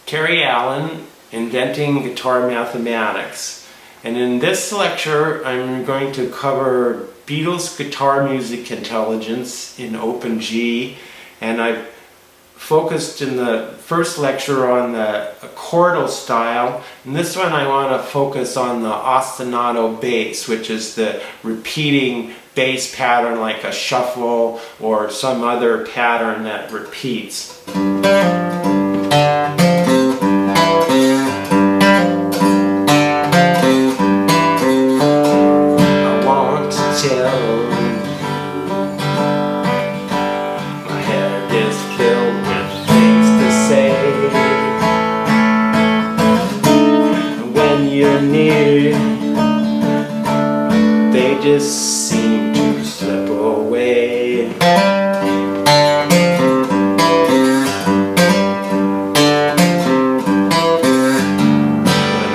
Terry Allen, Inventing Guitar Mathematics. And in this lecture I'm going to cover Beatles Guitar Music Intelligence in Open G, and I've focused in the first lecture on the chordal style. In this one I want to focus on the ostinato bass, which is the repeating bass pattern like a shuffle or some other pattern that repeats. They just seem to slip away. When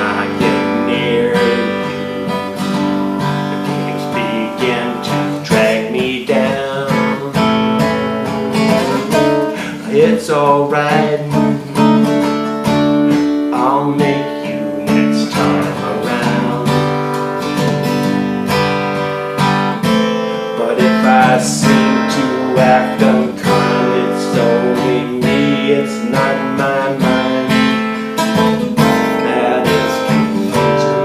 I get near you, the waves begin to drag me down. It's alright, I'll make you next time around. But if I seem to act unkind, it's only me, it's not my mind that is confusing.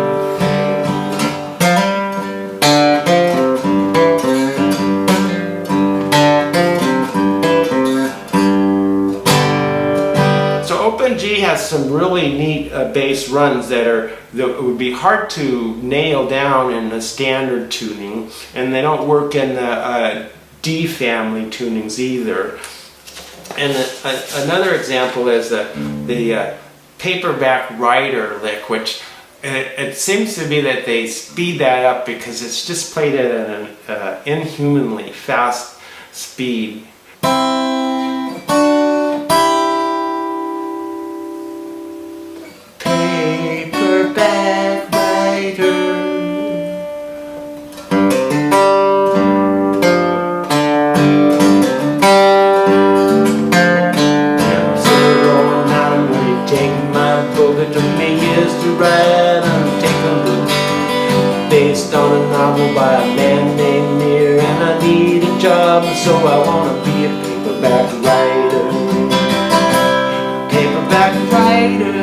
So Open G has some really neat bass runs that would be hard to nail down in a standard tuning, and they don't work in the D family tunings either. And another example is the paperback rider lick, which it seems to be that they speed that up because it's just played at an inhumanly fast speed. Paperback rider. It took me years to write Untitled Chapter, based on a novel by a man named Mir, and I need a job, so I want to be a paperback writer. Paperback writer.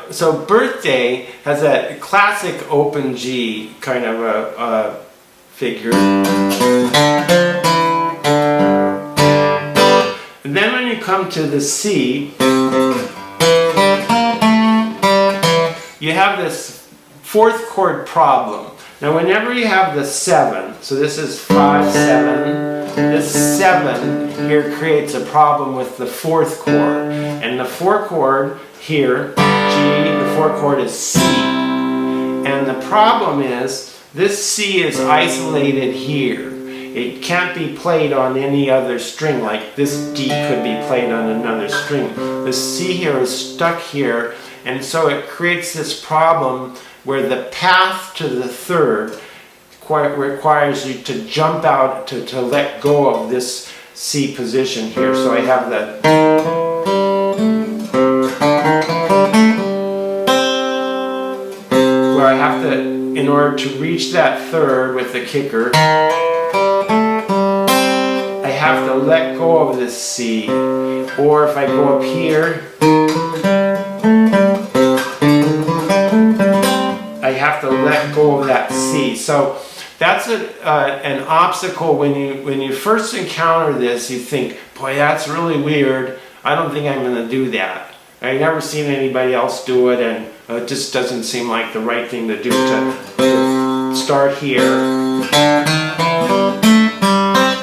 So Birthday has that classic Open G kind of a figure. And then when you come to the C, you have this fourth chord problem. Now whenever you have the 7, so this is 5, 7, this 7 here creates a problem with the fourth chord. And the 4 chord here, G, the 4 chord is C. And the problem is, this C is isolated here. It can't be played on any other string, like this D could be played on another string. The C here is stuck here, and so it creates this problem where the path to the third requires you to jump out, to let go of this C position here. So I have the where I have to, in order to reach that third with the kicker, I have to let go of this C. Or if I go up here, I have to let go of that C. So that's an obstacle when you first encounter this. You think, boy, that's really weird. I don't think I'm going to do that. I've never seen anybody else do it, and it just doesn't seem like the right thing to do, to start here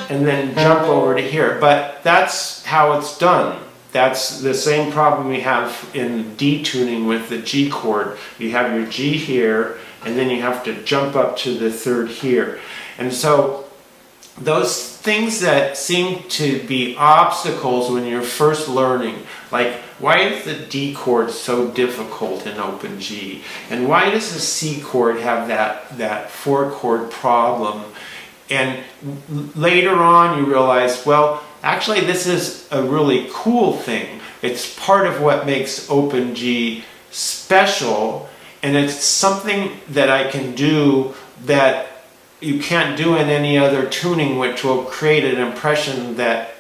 and then jump over to here. But that's how it's done. that's the same problem we have in D tuning with the G chord. You have your G here, and then you have to jump up to the third here. And so those things that seem to be obstacles when you're first learning, like why is the D chord so difficult in open G? And why does the C chord have that 4-chord problem? And later on you realize, well, actually this is a really cool thing. It's part of what makes open G special, and it's something that I can do that you can't do in any other tuning, which will create an impression that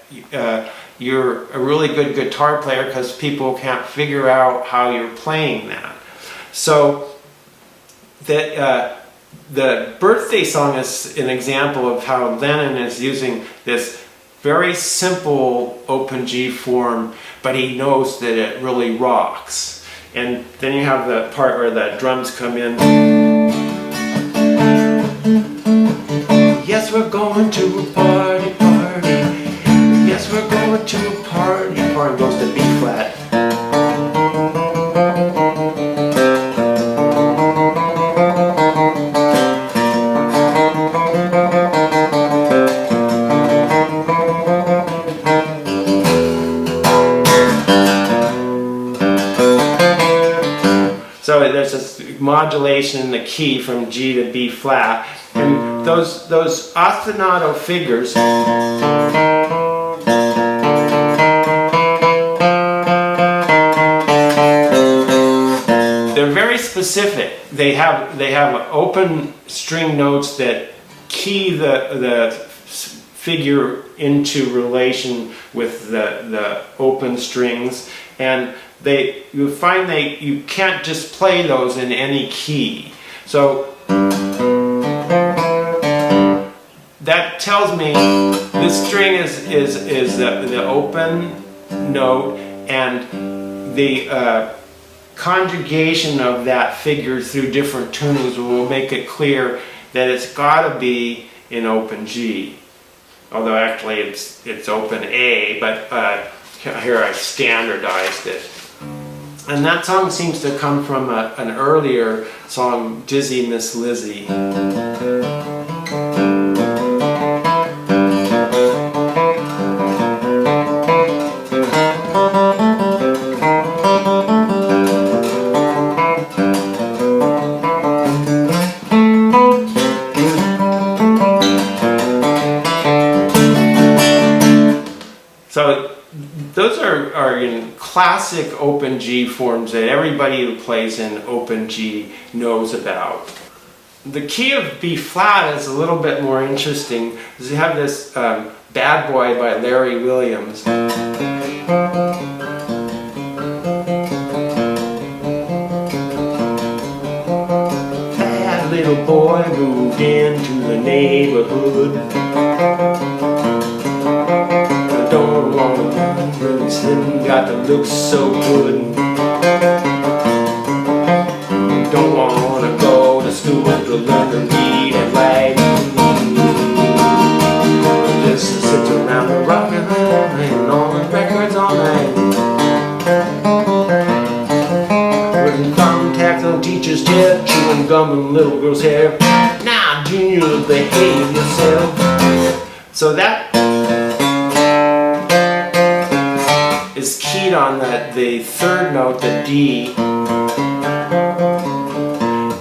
you're a really good guitar player because people can't figure out how you're playing that. So that the birthday song is an example of how Lennon is using this very simple open G form, but he knows that it really rocks. And then you have the part where the drums come in. Yes, we're going to a party, party. Yes, we're going to a party, party. Goes to B flat. So there's this modulation in the key from G to B flat, and those ostinato figures they're very specific. They have open string notes that key the figure into relation with the open strings, and you find you can't just play those in any key. So that tells me this string is the open note, and the conjugation of that figure through different tunings will make it clear that it's got to be in open G. Although actually it's open A, but here I standardized it. And that song seems to come from an earlier song, Dizzy Miss Lizzie. So those are in classic open G forms that everybody who plays in open G knows about. The key of B flat is a little bit more interesting because you have this Bad Boy by Larry Williams. That little boy moved into the neighborhood. Don't wanna really slim, got to look so good. Don't wanna go to school to learn to read and write. Just sit around the rock and on the records all night. Putting thumbtacks on teacher's chair, chewing gum in little girl's hair. Now, Junior, behave yourself. So that is keyed on the third note, the D,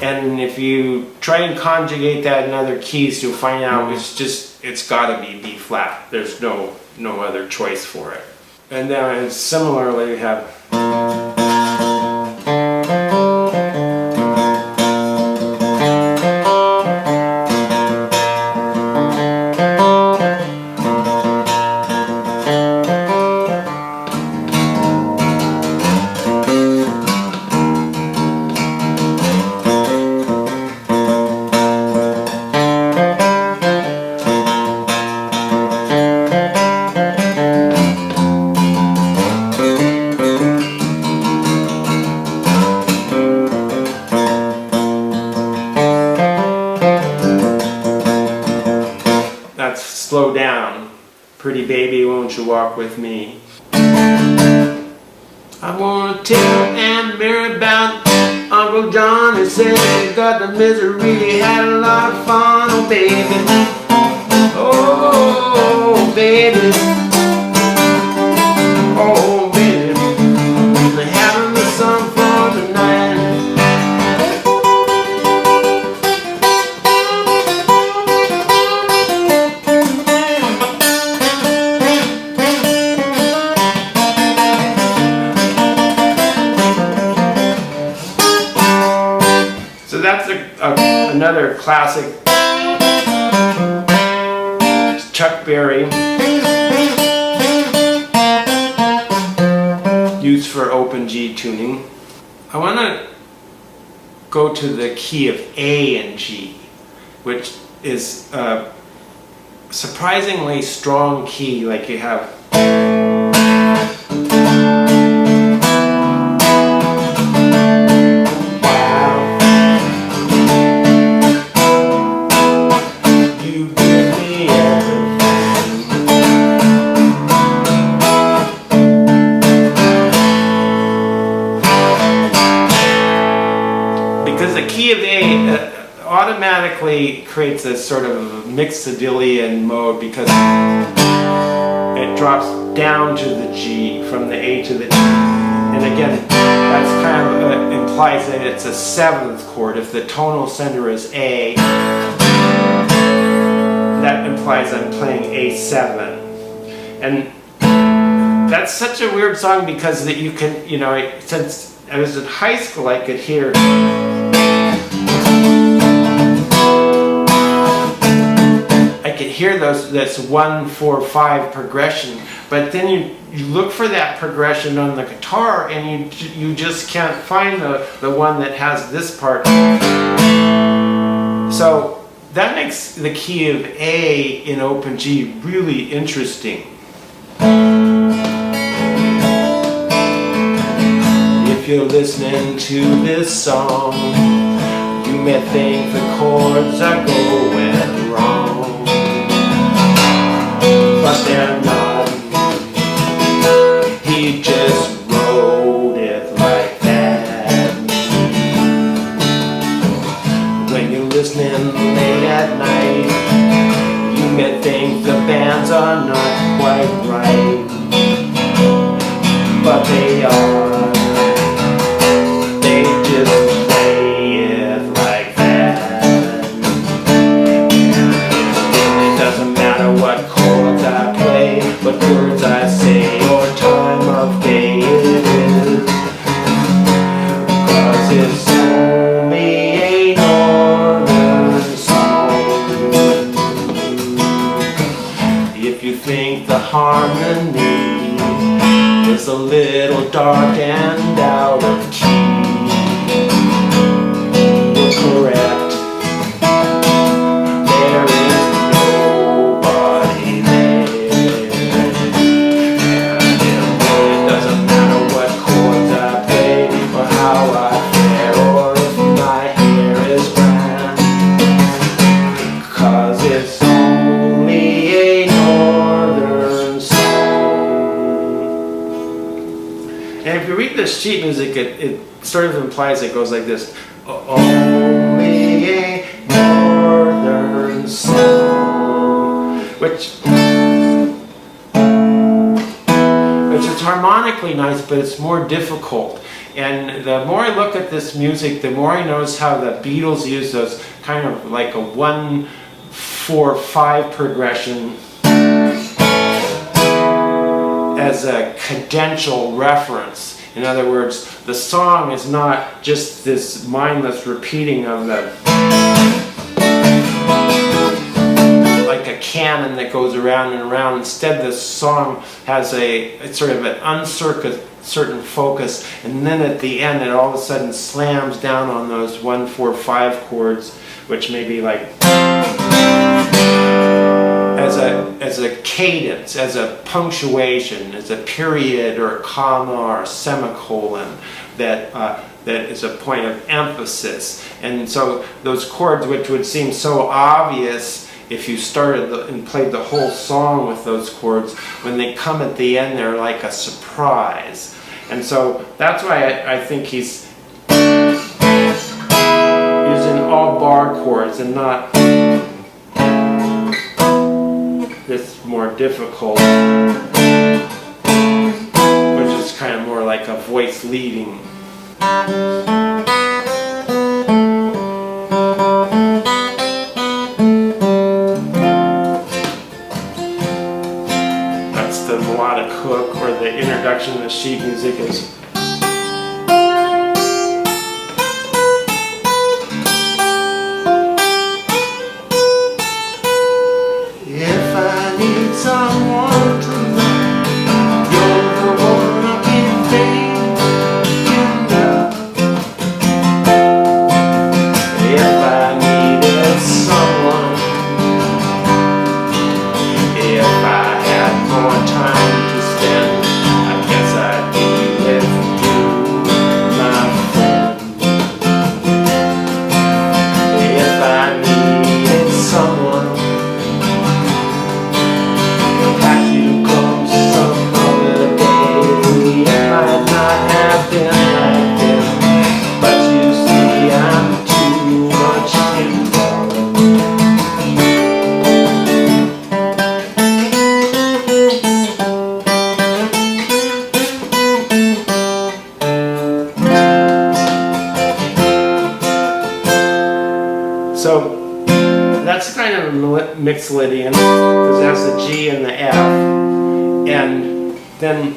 and if you try and conjugate that in other keys, you'll find out it's got to be B flat. There's no other choice for it. And then similarly, we have slow down. Pretty baby, won't you walk with me? I wanna tell Aunt Mary about Uncle John. He said he got the misery, he had a lot of fun, oh baby. Oh baby. Oh baby. They're having me some fun tonight. So that's another classic Chuck Berry, used for open G tuning. I want to go to the key of A in G, which is a surprisingly strong key. Like you have automatically creates this sort of mixodylian mode because it drops down to the G from the A to the G. And again, that's kind of implies that it's a seventh chord. If the tonal center is A, that implies I'm playing A7. And that's such a weird song because that you can, you know, since I was in high school, I could hear this 1, 4, 5 progression, but then you look for that progression on the guitar and you just can't find the one that has this part. So that makes the key of A in open G really interesting. If you're listening to this song, you may think the chords are going wrong, but they're not. He just wrote it like that. When you're listening late at night, you may think the bands are not quite right, but they are. They just play it like that. It doesn't matter what chords I play, what words I say, or time of day it is, because it's only a northern song. If you think the harmony is a little dark and out of key, you're correct. There is nobody there. And it doesn't matter what chords I play, or how I fare, or if my hair is brown, 'cause it's only a northern song. And if you read this sheet music, it sort of implies it goes like this. Only a northern song, which is harmonically nice, but it's more difficult. And the more I look at this music, the more I notice how the Beatles use those kind of like a 1, 4, 5 progression as a cadential reference. In other words, the song is not just this mindless repeating of the, like a canon that goes around and around. Instead, this song has it's sort of an uncertain focus, and then at the end, it all of a sudden slams down on those 1, 4, 5 chords, which may be like as a cadence, as a punctuation, as a period or a comma or a semicolon that is a point of emphasis. And so those chords, which would seem so obvious if you started and played the whole song with those chords, when they come at the end, they're like a surprise. And so that's why I think he's using all bar chords and not this more difficult, which is kind of more like a voice leading. That's the melodic hook, or the introduction to sheet music is. If I need someone to love, you're the one I've been thinking of. If I needed someone, if I had more time to spend, I guess I'd be with you, my friend. If I needed someone, had you come some other day, it might not have been like this, but you see I'm too much involved. So that's kind of a Mixolydian, because that's the G and the F, and then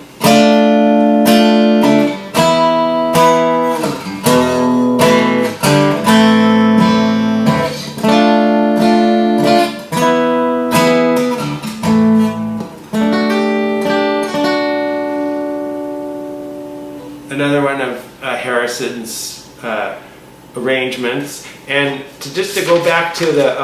another one of Harrison's arrangements. And just to go back to the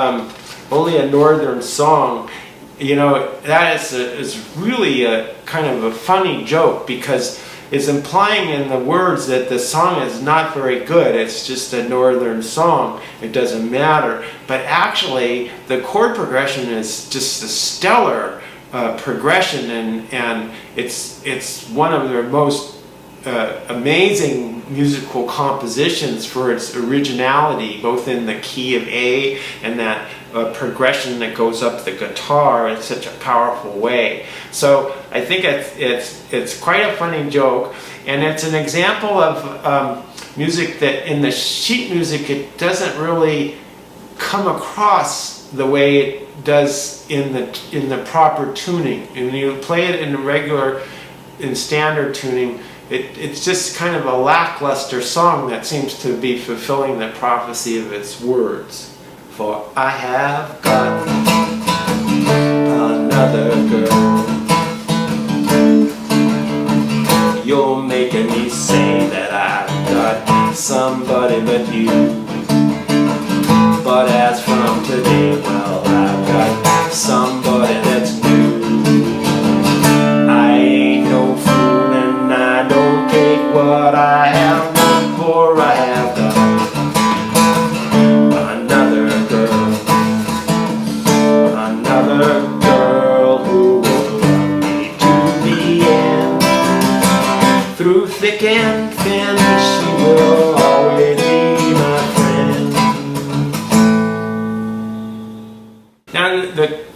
Only a Northern Song, you know, that is really a kind of a funny joke, because it's implying in the words that the song is not very good. It's just a northern song. It doesn't matter. But actually, the chord progression is just a stellar progression, and it's one of their most amazing musical compositions for its originality, both in the key of A and that progression that goes up the guitar in such a powerful way. So I think it's quite a funny joke, and it's an example of music that in the sheet music it doesn't really come across the way it does in the proper tuning. And when you play it in standard tuning, it's just kind of a lackluster song that seems to be fulfilling the prophecy of its words. For I have got another girl. You're making me say that I've got somebody but you. But as from today, well, I've got somebody that's new. I ain't no fool and I don't take what I have, for I have got another girl who will love me to the end. Through thick and thin, she will always be my friend. Now,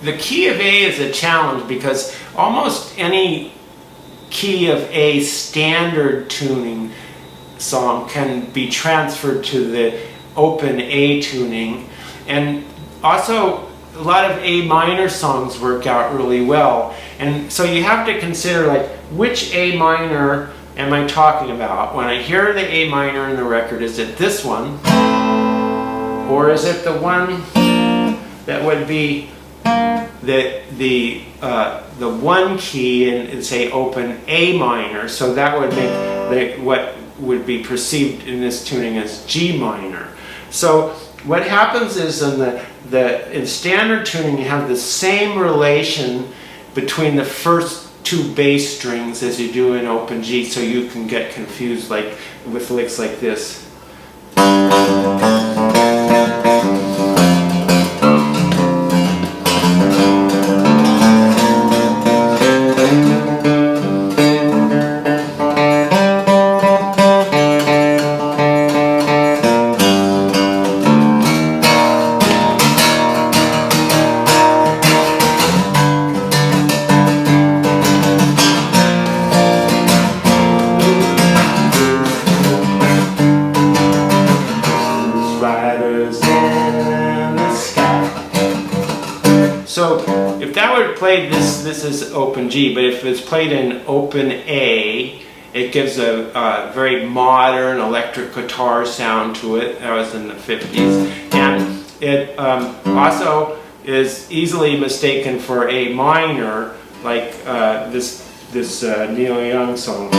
the key of A is a challenge, because almost any key of A standard tuning song can be transferred to the open A tuning, and also a lot of A minor songs work out really well. And so you have to consider, like, which A minor am I talking about? When I hear the A minor in the record, is it this one, or is it the one that would be the one key in say open A minor? So that would make what would be perceived in this tuning as G minor. So what happens is in standard tuning, you have the same relation between the first two bass strings as you do in open G, so you can get confused like with licks like this. So if that were played, this is open G, but if it's played in open A, it gives a very modern electric guitar sound to it. That was in the 50s. And it also is easily mistaken for A minor, like this Neil Young song.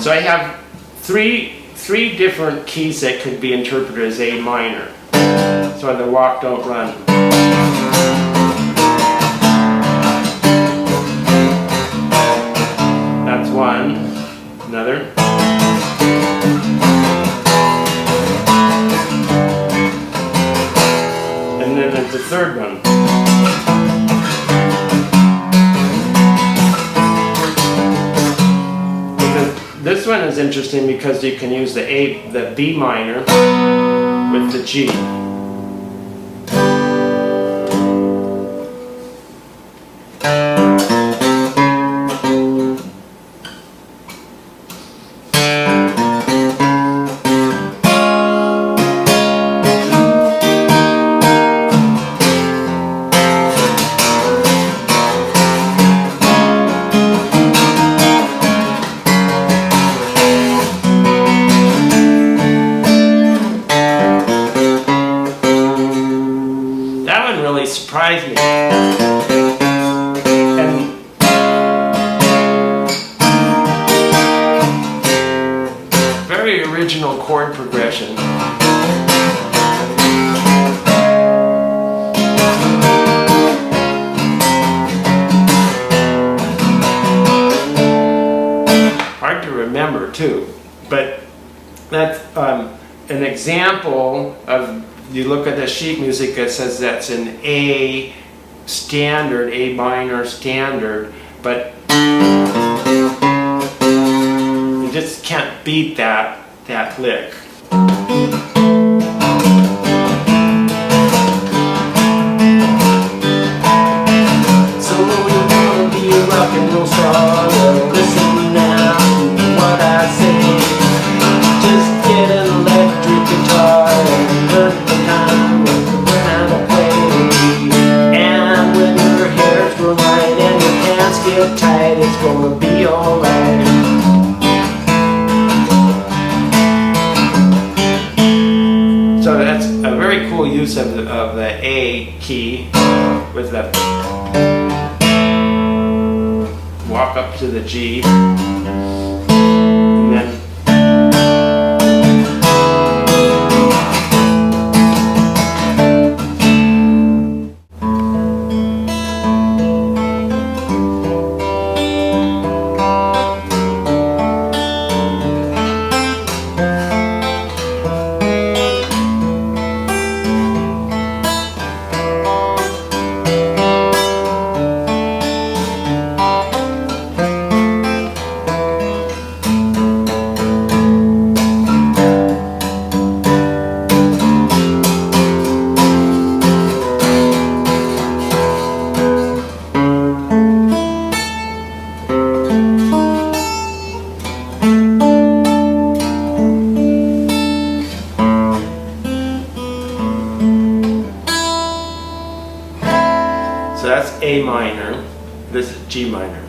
So I have three different keys that could be interpreted as A minor. So the walk, don't run. That's one. Another. And then there's the third one. This one is interesting because you can use the B minor with the G. Surprised me. And very original chord progression. Hard to remember too, but that's an example of. You look at the sheet music, it says that's an A standard, A minor standard, but you just can't beat that lick. So you wanna be a rock and roll star, well, listen now to what I say. Just get an electric guitar and learn get tight, it's gonna be alright. So that's a very cool use of the A key with the walk up to the G, and then that's A minor, this is G minor.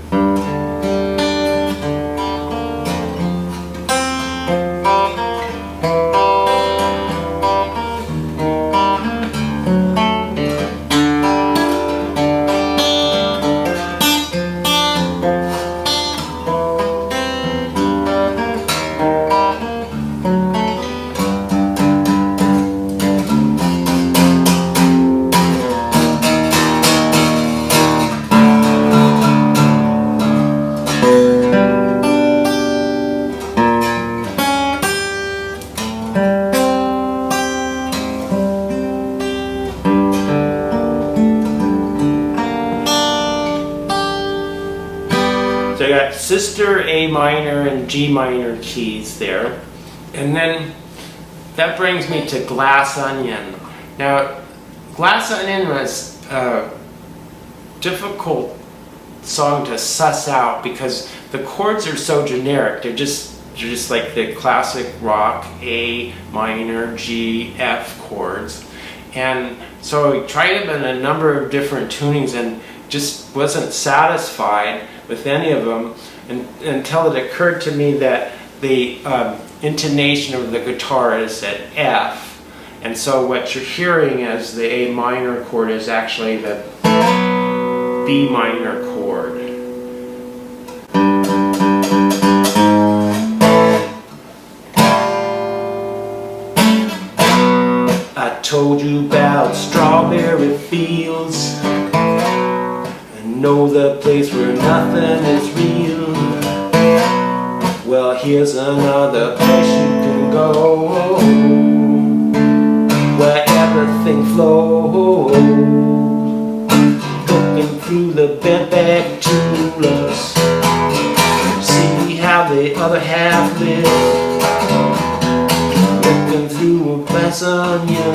got sister A minor and G minor keys there. And then that brings me to Glass Onion. Now, Glass Onion was a difficult song to suss out because the chords are so generic. They're just like the classic rock A minor, G, F chords. And so we tried them in a number of different tunings and just wasn't satisfied with any of them until it occurred to me that the intonation of the guitar is at F. And so what you're hearing as the A minor chord is actually the B minor chord. I told you about strawberry fields and know the place where nothing is real. Well, here's another place you can go where everything flows. Looking through the bent back tulips, see how the other half lives. Looking through a glass onion.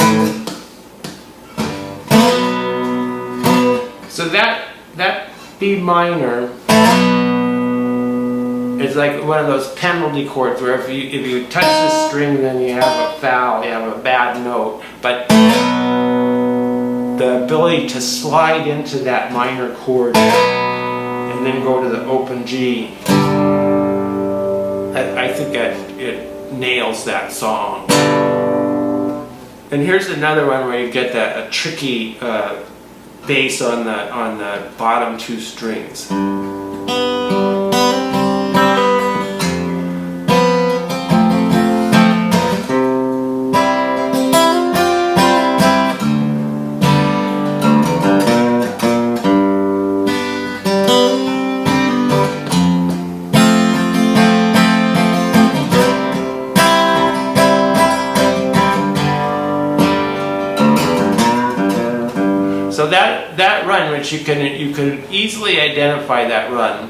So that B minor is like one of those penalty chords where if you touch the string, then you have a foul, you have a bad note. But the ability to slide into that minor chord and then go to the open G, I think it nails that song. And here's another one where you get a tricky bass on the bottom two strings. So that run, which you can easily identify that run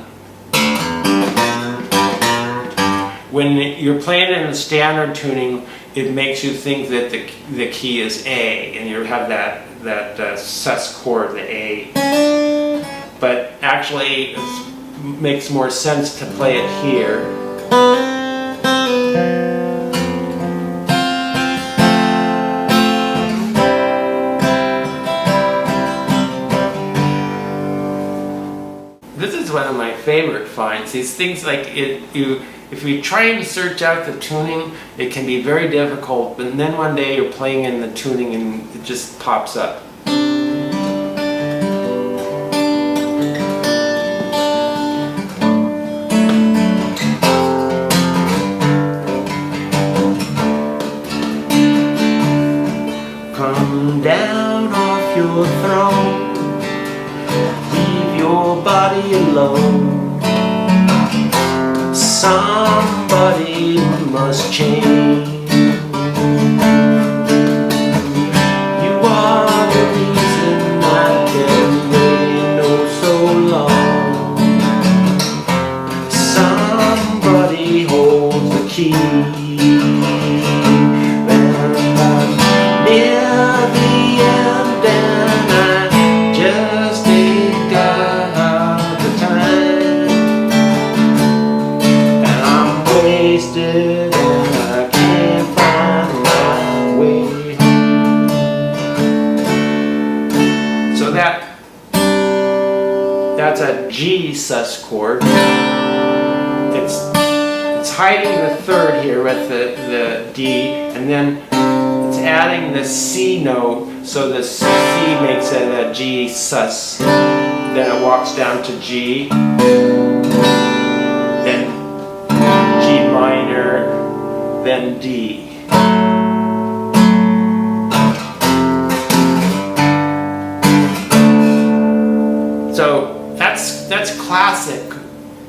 when you're playing it in the standard tuning. It makes you think that the key is A, and you have that sus chord, the A. But actually, it makes more sense to play it here. One of my favorite finds. These things, like if you try and search out the tuning, it can be very difficult, but then one day you're playing in the tuning and it just pops up. Come down off your throne, your body alone. Somebody must change. You are the reason I can wait oh so long. Somebody holds the key. When I'm near the end and I just take out the time, and I'm wasted and I can't find my way. So that's a G sus chord. It's hiding the third here with the D, and then it's adding the C note, so the C makes it a G sus. Then it walks down to G, then G minor, then D. So that's classic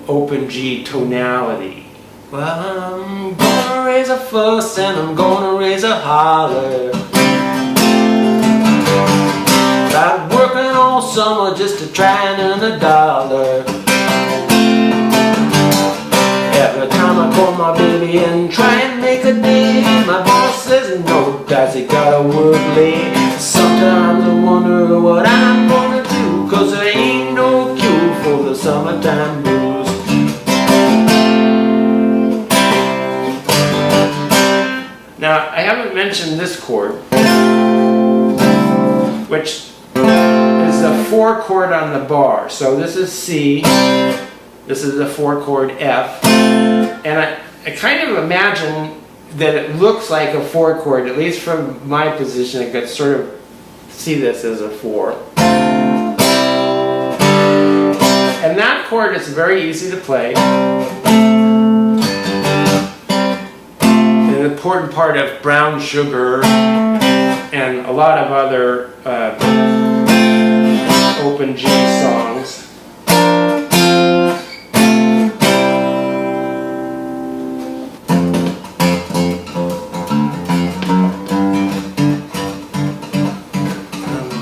open G tonality. Well, I'm gonna raise a fuss and I'm gonna raise a holler about working all summer just to try and earn $1. for my baby and try and make a day. My boss says no, does he got a word late? Sometimes I wonder what I'm gonna do, 'cause there ain't no cure for the summertime blues. Now, I haven't mentioned this chord, which is a 4 chord on the bar. So this is C, this is a 4 chord F, and I kind of imagine that it looks like a 4 chord, at least from my position. I could sort of see this as a 4. And that chord is very easy to play. An important part of Brown Sugar and a lot of other open G songs.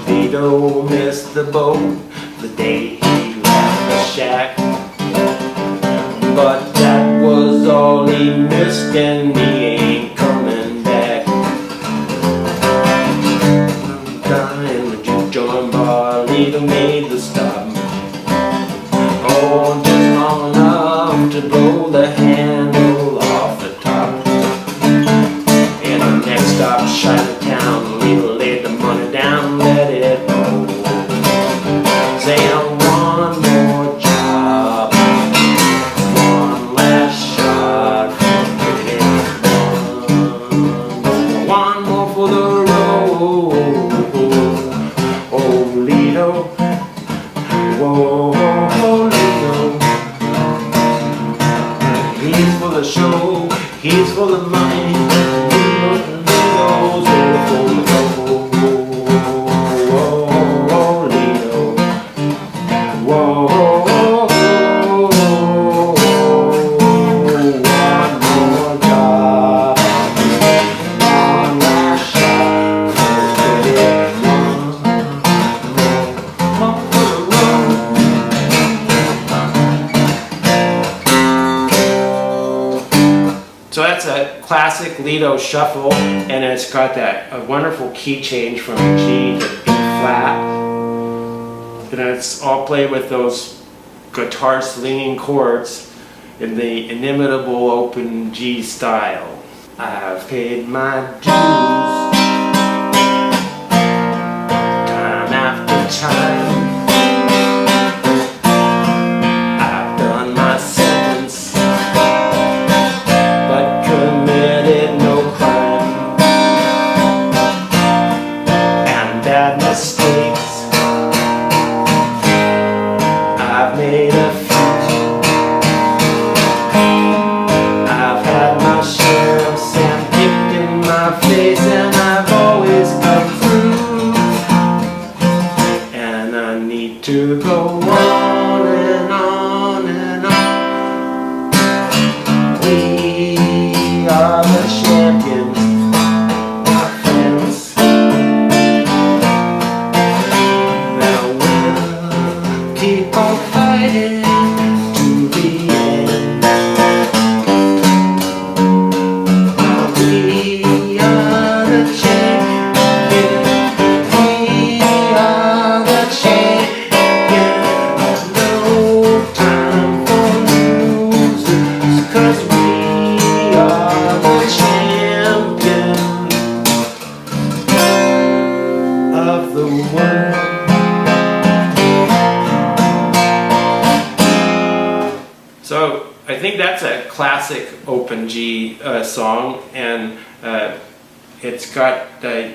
LIDO missed the boat the day he left the shack, but that was all he missed, and he ain't coming back. Down in the juke joint bar, LIDO made the stop. Oh, just long enough to blow the handle off the top. And the next stop, Chinatown, LIDO laid the money down, let it roll. Saying one more job, one last shot, one more for the road. Oh, LIDO, whoa, LIDO. He's for the show, he's for the money. LIDO's ready for the go. Whoa, LIDO. Whoa, one more job, one last shot, one for the road. So that's a classic LIDO shuffle, and it's got a wonderful key change from G to B flat. And it's all played with those guitar slinging chords in the inimitable open G style. I've paid my dues time after time. I've done my sentence, but committed no crime. And bad mistakes I've made a few. I've had my share of sand kicked in my face, and I've always come through. And I need to go on and on and on. We are the champions, my friends. Now we'll keep on fighting to the end. Now we are the champions. We are the champions. No time for losers, 'cause we are the champions of the world. So I think that's a classic open G song, and it's got the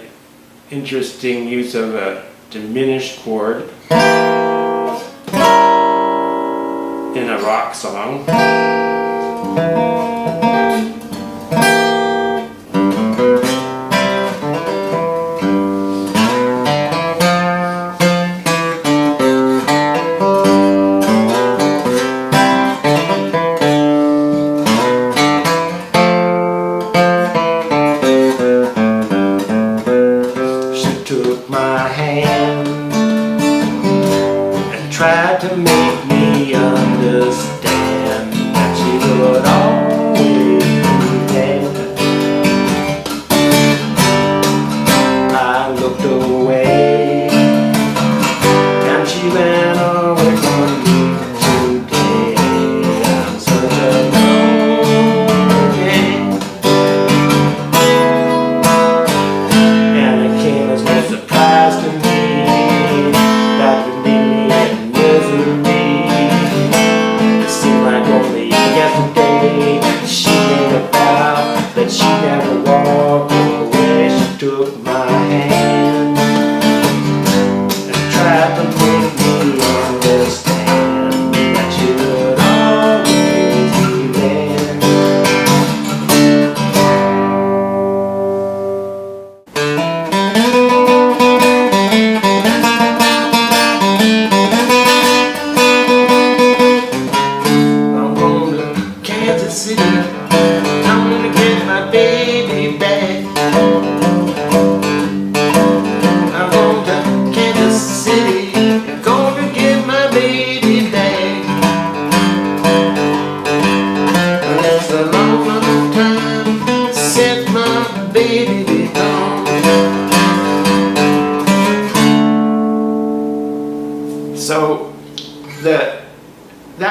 interesting use of a diminished chord in a rock song. Tried to make me understand that she would always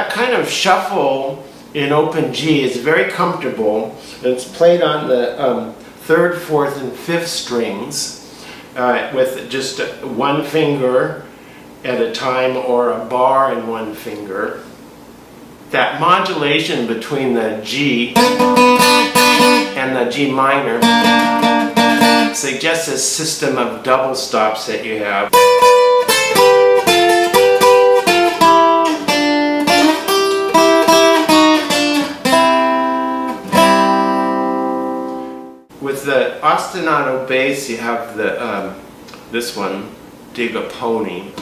that kind of shuffle in open G is very comfortable. It's played on the 3rd, 4th, and 5th strings with just one finger at a time or a bar in one finger. That modulation between the G and the G minor suggests a system of double stops that you have. With the ostinato bass, you have the this one, Dig a Pony.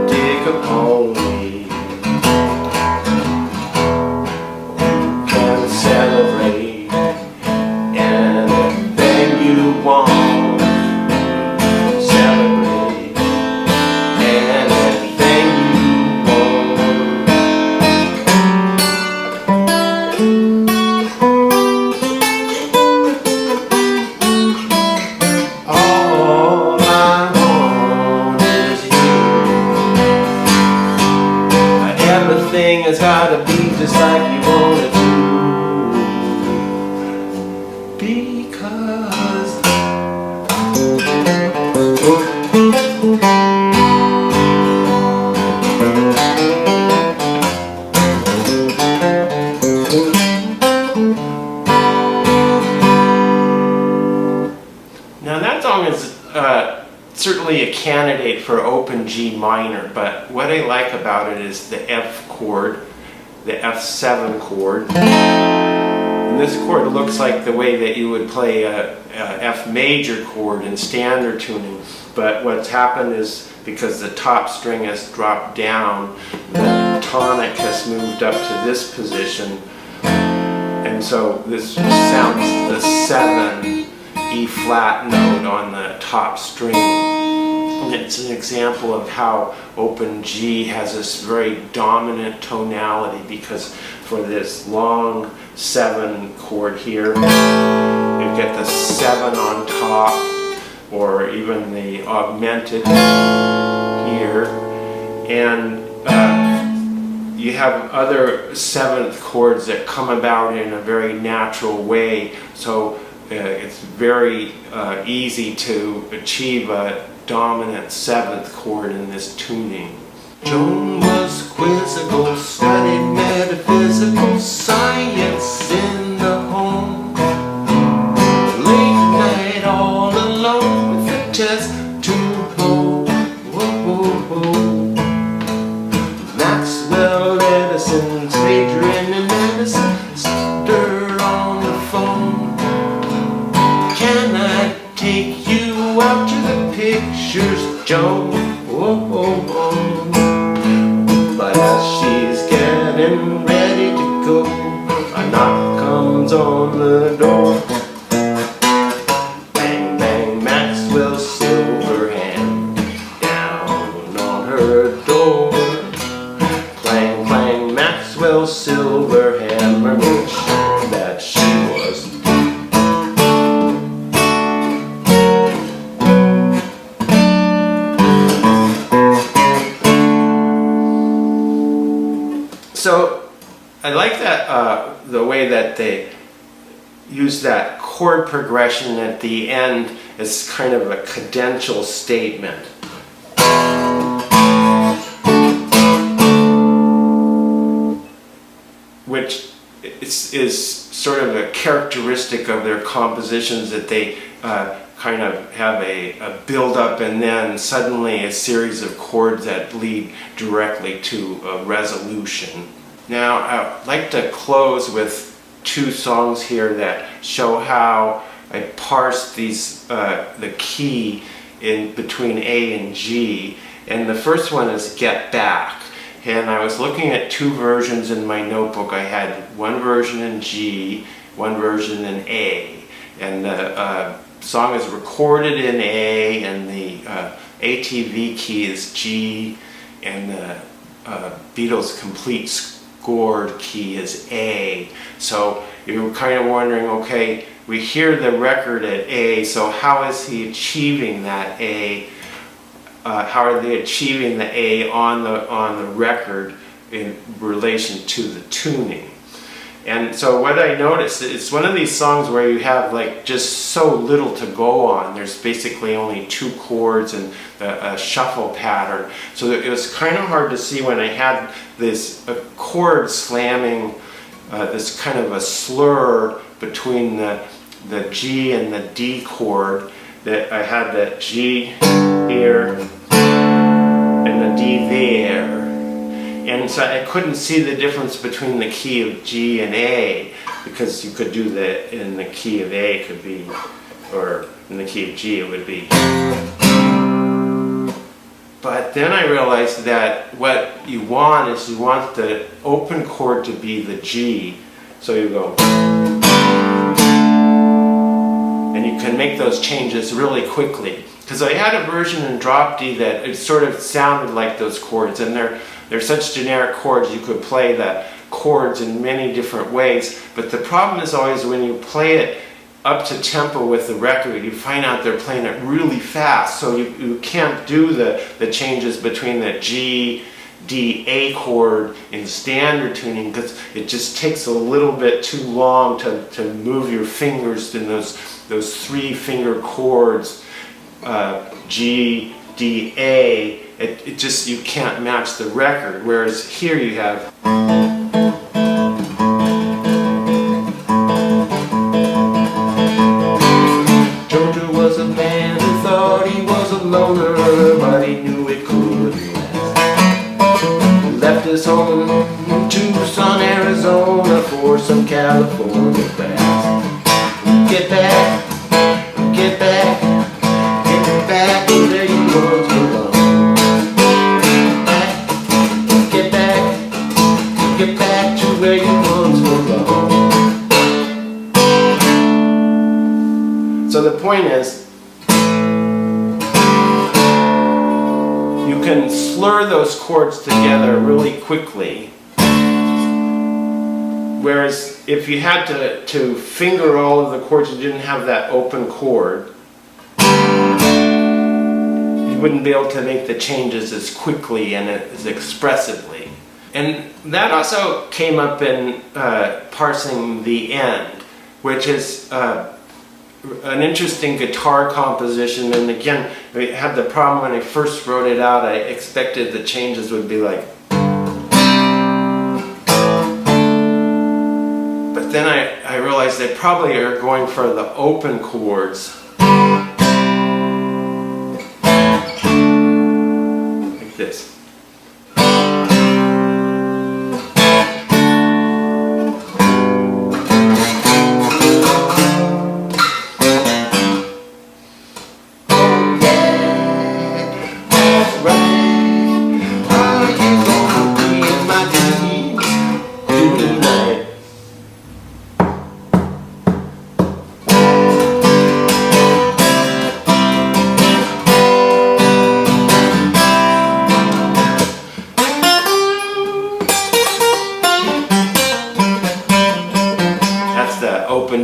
Dig a pony. Can celebrate anything you want. Celebrate anything you want. All I want is you. Everything has gotta be just like you want it to. Because now that song is certainly a candidate for open G minor, but what I like about it is the F chord, the F7 chord. And this chord looks like the way that you would play a F major chord in standard tuning, but what's happened is because the top string has dropped down, the tonic has moved up to this position, and so this sounds the 7 E flat note on the top string. And it's an example of how open G has this very dominant tonality, because for this long 7 chord here, you get the 7 on top, or even the augmented here, and you have other 7th chords that come about in a very natural way, so it's very easy to achieve a dominant 7th chord in this tuning. Joan was quizzical, studied metaphysical science in the home. Late night all alone with a test tube hole. Maxwell Edison's majoring in medicine, stir on the phone. Can I take you out to the pictures, Joan? But as she's getting ready to go, a knock comes on the door. Bang, bang, Maxwell's silver hand down on her door. Clang, clang, Maxwell's silver hammer, which that she was. So I like that the way that they use that chord progression at the end as kind of a cadential statement. Which is sort of a characteristic of their compositions, that they kind of have a build-up and then suddenly a series of chords that lead directly to a resolution. Now I'd like to close with 2 songs here that show how I parsed these the key in between A and G, and the first one is Get Back. And I was looking at 2 versions in my notebook. I had one version in G, one version in A, and the song is recorded in A, and the ATV key is G, and the Beatles complete scored key is A. So you're kind of wondering, okay, we hear the record at A, so how is he achieving that A? How are they achieving the A on the record in relation to the tuning? And so what I noticed, it's one of these songs where you have like just so little to go on. There's basically only 2 chords and a shuffle pattern. So it was kind of hard to see when I had this chord slamming, this kind of a slur between the G and the D chord, that I had that G here and the D there. And so I couldn't see the difference between the key of G and A, because you could do that in the key of A, it could be, or in the key of G it would be. But then I realized that what you want is you want the open chord to be the G. So you go, and you can make those changes really quickly. Because I had a version in drop D that it sort of sounded like those chords, and they're such generic chords, you could play the chords in many different ways. But the problem is always when you play it up to tempo with the record, you find out they're playing it really fast, so you can't do the changes between the G, D, A chord in standard tuning, because it just takes a little bit too long to move your fingers in those 3-finger chords, G, D, A. It just, you can't match the record, whereas here you have. Georgia was a man who thought he was a loner, but he knew it couldn't last. He left his home in Tucson, Arizona for some California bass. Get back, get back, get back to where you once belonged. Get back to where you once belonged. So the point is, you can slur those chords together really quickly. Whereas if you had to finger all of the chords, you didn't have that open chord, you wouldn't be able to make the changes as quickly and as expressively. And that also came up in parsing the end, which is an interesting guitar composition. And again, I had the problem when I first wrote it out, I expected the changes would be like. But then I realized they probably are going for the open chords. Like this.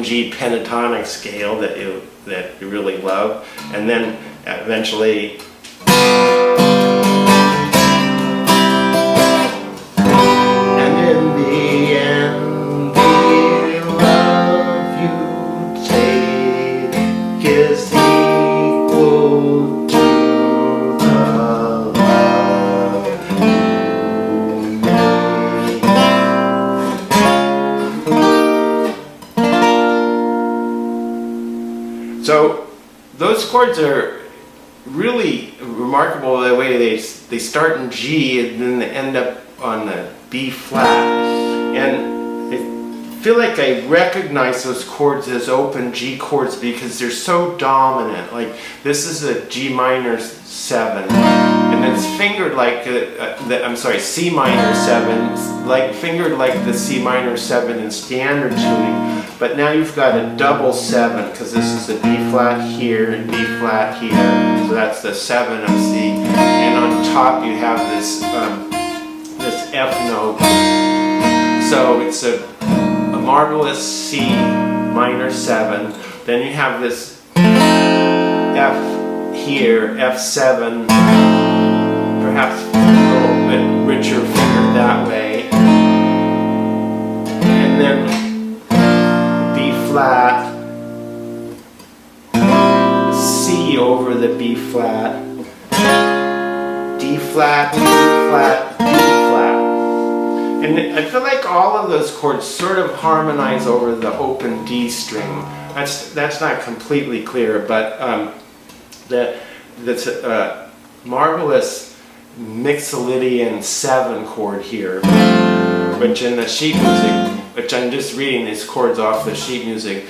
G pentatonic scale that you really love, and then eventually and in the end the love you take is equal to the love you make. So those chords are really remarkable the way they start in G and then they end up on the B flat, and it feel like I recognize those chords as open G chords because they're so dominant. Like this is a G minor 7, and it's fingered like C minor 7, like fingered like the C minor 7 in standard tuning. But now you've got a double 7 because this is a B flat here and B flat here, so that's the 7 of C. And on top you have this this F note. So it's a marvelous C minor 7. Then you have this F here, F7, perhaps a little bit richer fingered that way. And then B flat, C over the B flat, D flat, D flat, D flat. And I feel like all of those chords sort of harmonize over the open D string. That's not completely clear, but that's a marvelous Mixolydian 7 chord here, which in the sheet music, which I'm just reading these chords off the sheet music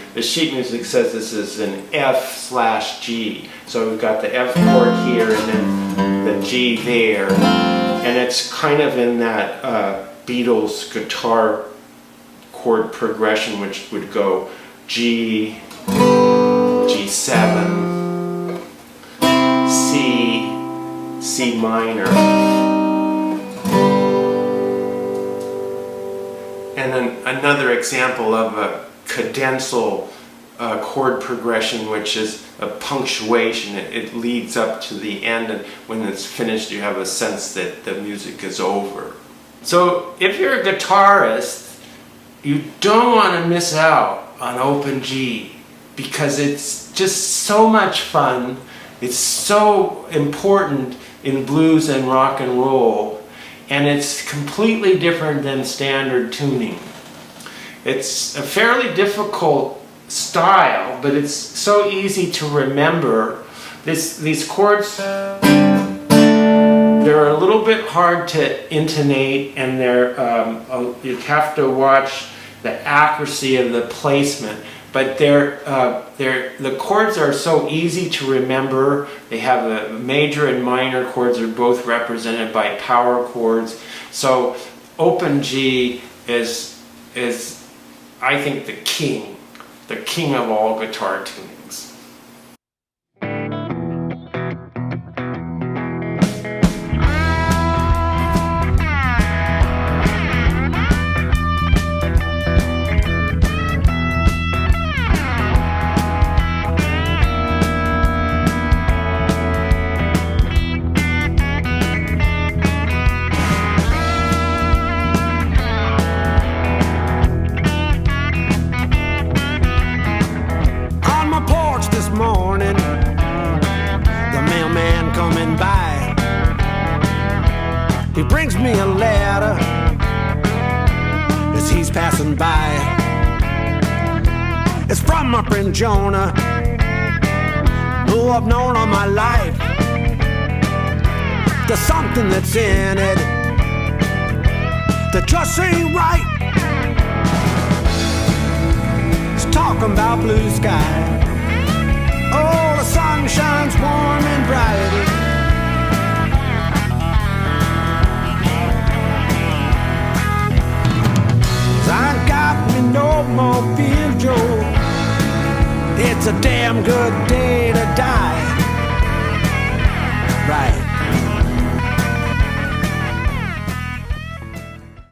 says this is an F/G. So we've got the F chord here and then the G there, and it's kind of in that Beatles guitar chord progression, which would go G, G7, C, C minor. And then another example of a cadential chord progression, which is a punctuation. It leads up to the end, and when it's finished you have a sense that the music is over. So if you're a guitarist, you don't want to miss out on open G because it's just so much fun. It's so important in blues and rock and roll, and it's completely different than standard tuning. It's a fairly difficult style, but it's so easy to remember. These chords, they're a little bit hard to intonate, and you have to watch the accuracy of the placement. But the chords are so easy to remember. They have the major and minor chords are both represented by power chords. So open G is I think the king of all guitar tunings. He brings me a letter as he's passing by. It's from my friend Jonah, who I've known all my life. There's something that's in it that just ain't right. He's talking about blue sky. Oh, the sun shines warm and bright. I got me no more fear, Joe. It's a damn good day to die. Right.